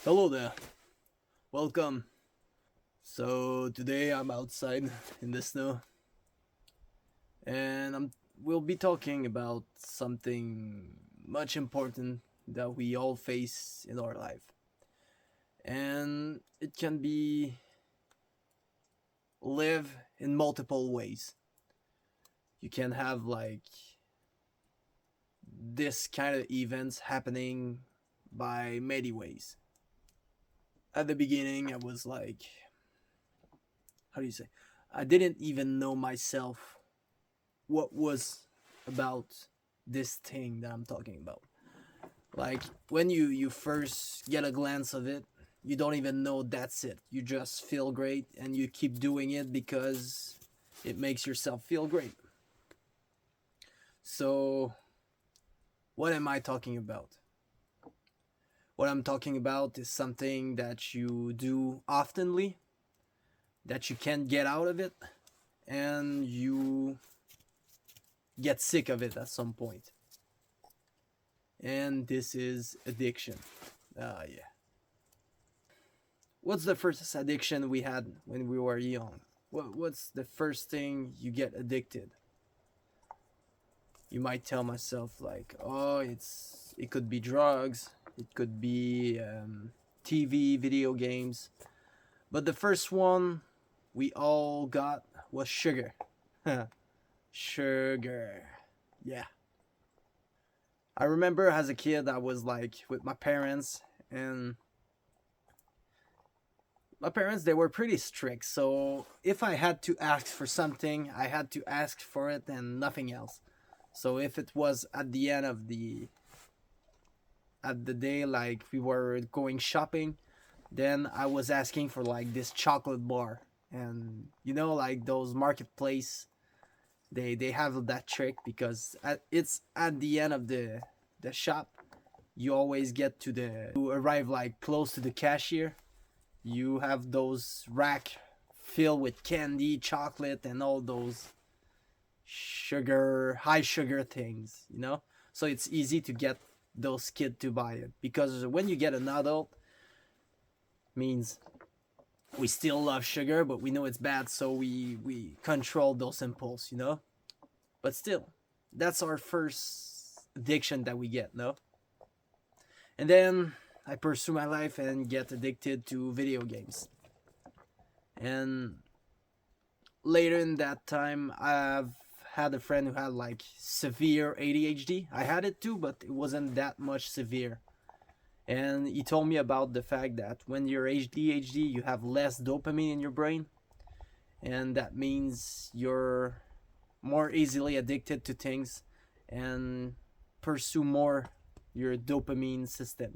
Hello there, welcome. So today I'm outside in the snow, and we'll be talking about something much important that we all face in our life, and it can be live in multiple ways. You can have like this kind of events happening by many ways. At the beginning, I was like, how do you say? I didn't even know myself what was about this thing that I'm talking about. Like when you first get a glance of it, you don't even know that's it. You just feel great and you keep doing it because it makes yourself feel great. So, what am I talking about? What I'm talking about is something that you do oftenly, that you can't get out of it, and you get sick of it at some point. And this is addiction. Yeah. What's the first addiction we had when we were young? What's the first thing you get addicted? You might tell myself like, oh, it could be drugs, it could be TV, video games, but the first one we all got was sugar. Sugar, yeah. I remember as a kid I was like with my parents, and my parents, they were pretty strict, so if I had to ask for something, I had to ask for it and nothing else. So if it was at the end of the day, like we were going shopping, then I was asking for like this chocolate bar. And like those marketplace, they have that trick because it's at the end of the shop. You always get to arrive like close to the cashier. You have those rack filled with candy, chocolate, and all those high sugar things. So it's easy to get those kids to buy it, because when you get an adult, means we still love sugar, but we know it's bad, so we control those impulse. But still, that's our first addiction that we get, no? And then I pursue my life and get addicted to video games. And later in that time, I've had a friend who had like severe ADHD. I had it too, but it wasn't that much severe. And he told me about the fact that when you're ADHD, you have less dopamine in your brain, and that means you're more easily addicted to things and pursue more your dopamine system.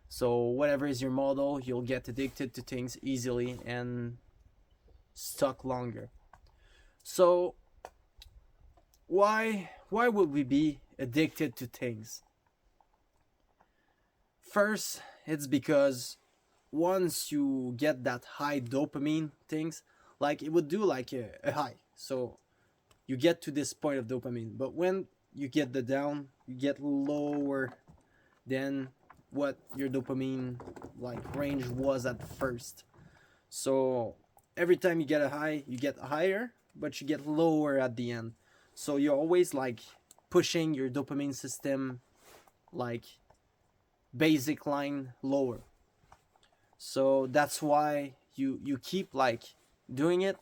So whatever is your model, you'll get addicted to things easily and stuck longer. So why would we be addicted to things? First, it's because once you get that high dopamine things, like it would do like a high. So you get to this point of dopamine, but when you get the down, you get lower than what your dopamine like range was at first. So every time you get a high, you get higher, but you get lower at the end. So you're always like pushing your dopamine system like basic line lower. So that's why you keep like doing it,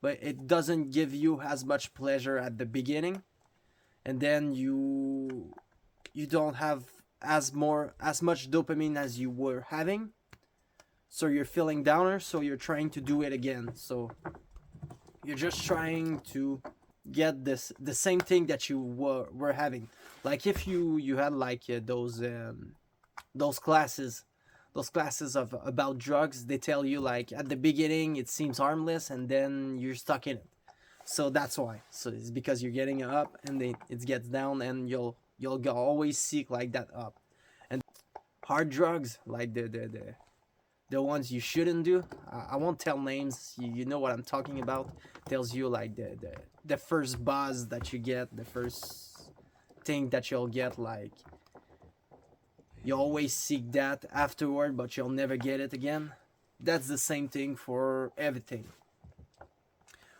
but it doesn't give you as much pleasure at the beginning, and then you don't have as much dopamine as you were having, so you're feeling downer, so you're trying to do it again. So you're just trying to get the same thing that you were having. Like if you had like those classes, of about drugs, they tell you like at the beginning it seems harmless and then you're stuck in it. So that's why. So it's because you're getting up and then it gets down, and you'll always seek like that up. And hard drugs, like the ones you shouldn't do, I won't tell names, you know what I'm talking about. Tells you like the first buzz that you get, the first thing that you'll get, like You always seek that afterward, but you'll never get it again. That's the same thing for everything.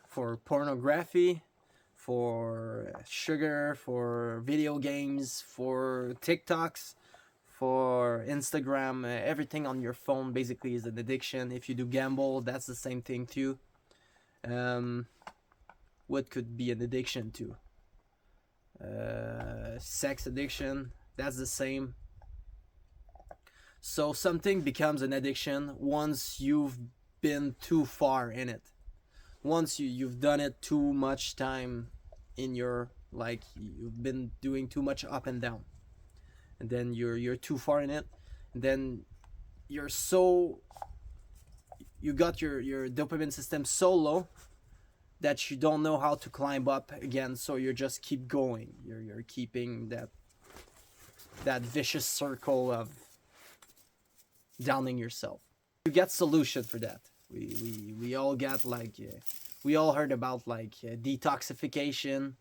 For pornography, for sugar, for video games, for TikToks, for Instagram, everything on your phone basically is an addiction. If you do gamble, that's the same thing too. Um, what could be an addiction to? Sex addiction, that's the same. So something becomes an addiction once you've been too far in it. Once you've done it too much time in your, like, you've been doing too much up and down, and then you're too far in it, and then you're so, you got your dopamine system so low that you don't know how to climb up again, so you just keep going. You're keeping that vicious circle of downing yourself. You get solution for that. We all got like we all heard about like detoxification,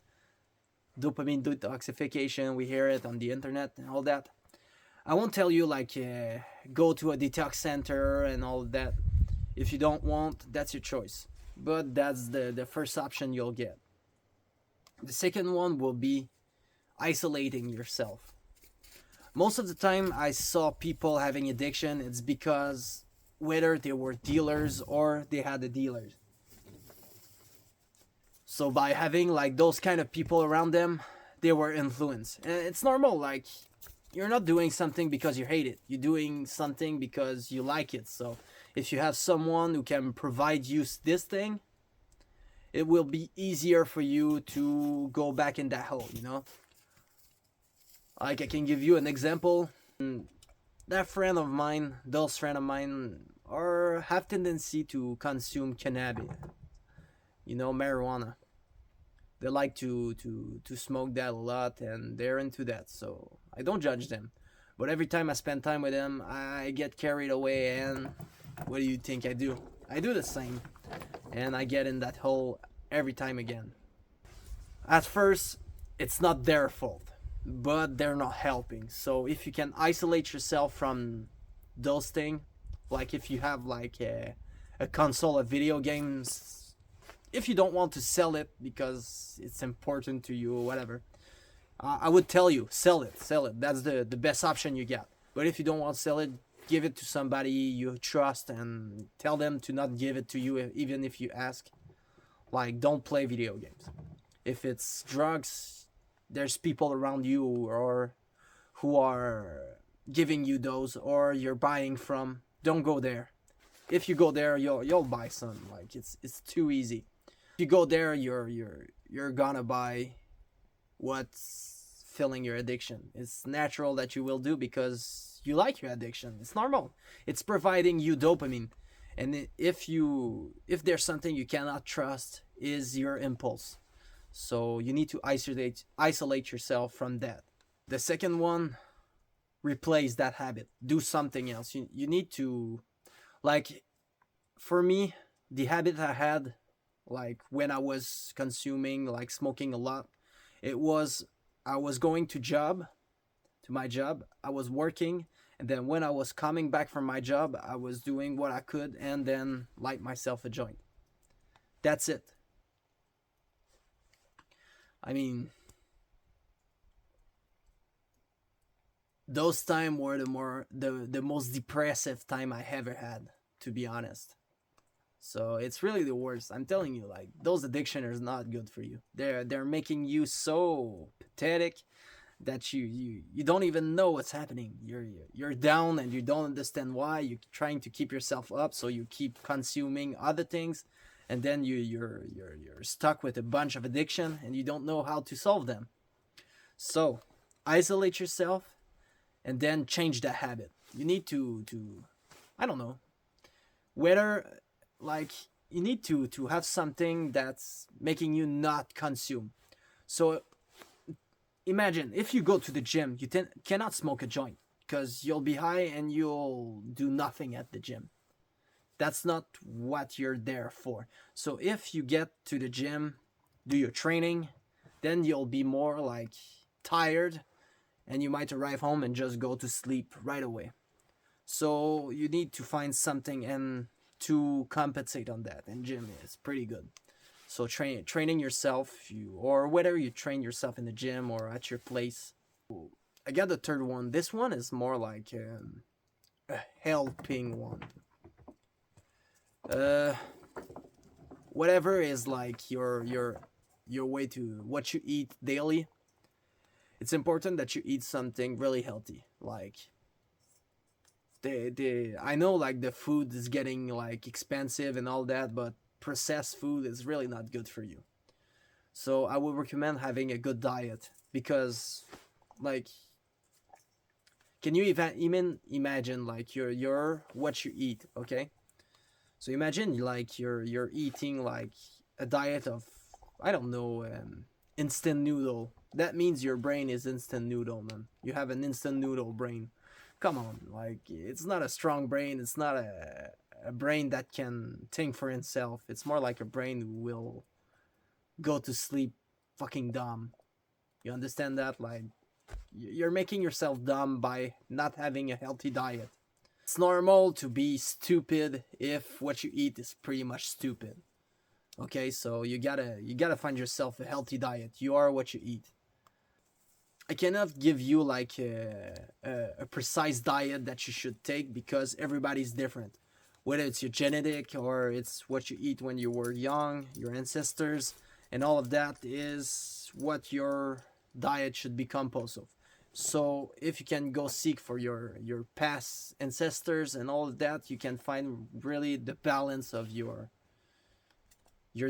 dopamine detoxification. We hear it on the internet and all that. I won't tell you like go to a detox center and all that. If you don't want, that's your choice. But that's the first option you'll get. The second one will be isolating yourself. Most of the time I saw people having addiction, it's because whether they were dealers or they had a dealer. So by having like those kind of people around them, they were influenced. And it's normal, like you're not doing something because you hate it. You're doing something because you like it. So if you have someone who can provide you this thing, it will be easier for you to go back in that hole, you know? Like I can give you an example. That friend of mine, those friend of mine are have tendency to consume cannabis. You know, marijuana. They like to smoke that a lot and they're into that. So I don't judge them. But every time I spend time with them, I get carried away, and what do you think I do? I do the same. And I get in that hole every time again. At first, it's not their fault, but they're not helping. So if you can isolate yourself from those things, like if you have like a console of video games, if you don't want to sell it because it's important to you or whatever, I would tell you sell it. That's the best option you get. But if you don't want to sell it, give it to somebody you trust and tell them to not give it to you even if you ask. Like, don't play video games. If it's drugs, there's people around you or who are giving you those or you're buying from. Don't go there. If you go there, you'll buy some. Like it's too easy. If you go there, you're gonna buy what's filling your addiction. It's natural that you will do because you like your addiction. It's normal. It's providing you dopamine. And if there's something you cannot trust, is your impulse. So you need to isolate yourself from that. The second one, replace that habit. Do something else. You need to, like, for me, the habit I had, like when I was consuming, like smoking a lot, it was I was going to my job, I was working, and then when I was coming back from my job, I was doing what I could and then light myself a joint. That's it. I mean, those time were the most depressive time I ever had, to be honest. So it's really the worst. I'm telling you, like those addiction is not good for you. They're making you so pathetic that you don't even know what's happening. You're down and you don't understand why. You're trying to keep yourself up, so you keep consuming other things, and then you're stuck with a bunch of addiction and you don't know how to solve them. So isolate yourself and then change that habit. You need to I don't know, whether like you need to have something that's making you not consume. So imagine if you go to the gym, you cannot smoke a joint because you'll be high and you'll do nothing at the gym. That's not what you're there for. So if you get to the gym, do your training, then you'll be more like tired and you might arrive home and just go to sleep right away. So you need to find something and to compensate on that, and gym is pretty good. So training yourself, or whether you train yourself in the gym or at your place. I got the third one. This one is more like a helping one. Uh, Whatever is like your way to what you eat daily. It's important that you eat something really healthy. Like the I know like the food is getting like expensive and all that, but processed food is really not good for you. So I would recommend having a good diet because like can you even imagine like your what you eat, okay? So imagine like you're eating like a diet of I don't know instant noodle. That means your brain is instant noodle, man. You have an instant noodle brain. Come on, like it's not a strong brain. It's not a brain that can think for itself. It's more like a brain who will go to sleep fucking dumb. You understand that? Like you're making yourself dumb by not having a healthy diet. It's normal to be stupid if what you eat is pretty much stupid. Okay, so you gotta find yourself a healthy diet. You are what you eat. I cannot give you like a precise diet that you should take because everybody's different. Whether it's your genetic or it's what you eat when you were young, your ancestors, and all of that is what your diet should be composed of. So if you can go seek for your past ancestors and all of that, you can find really the balance of your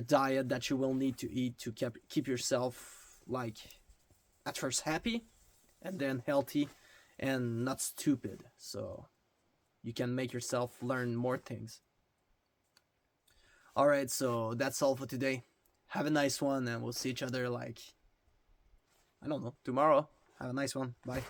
diet that you will need to eat to keep yourself like at first happy and then healthy and not stupid. So you can make yourself learn more things. All right, so that's all for today. Have a nice one, and we'll see each other like I don't know tomorrow. Have a nice one. Bye.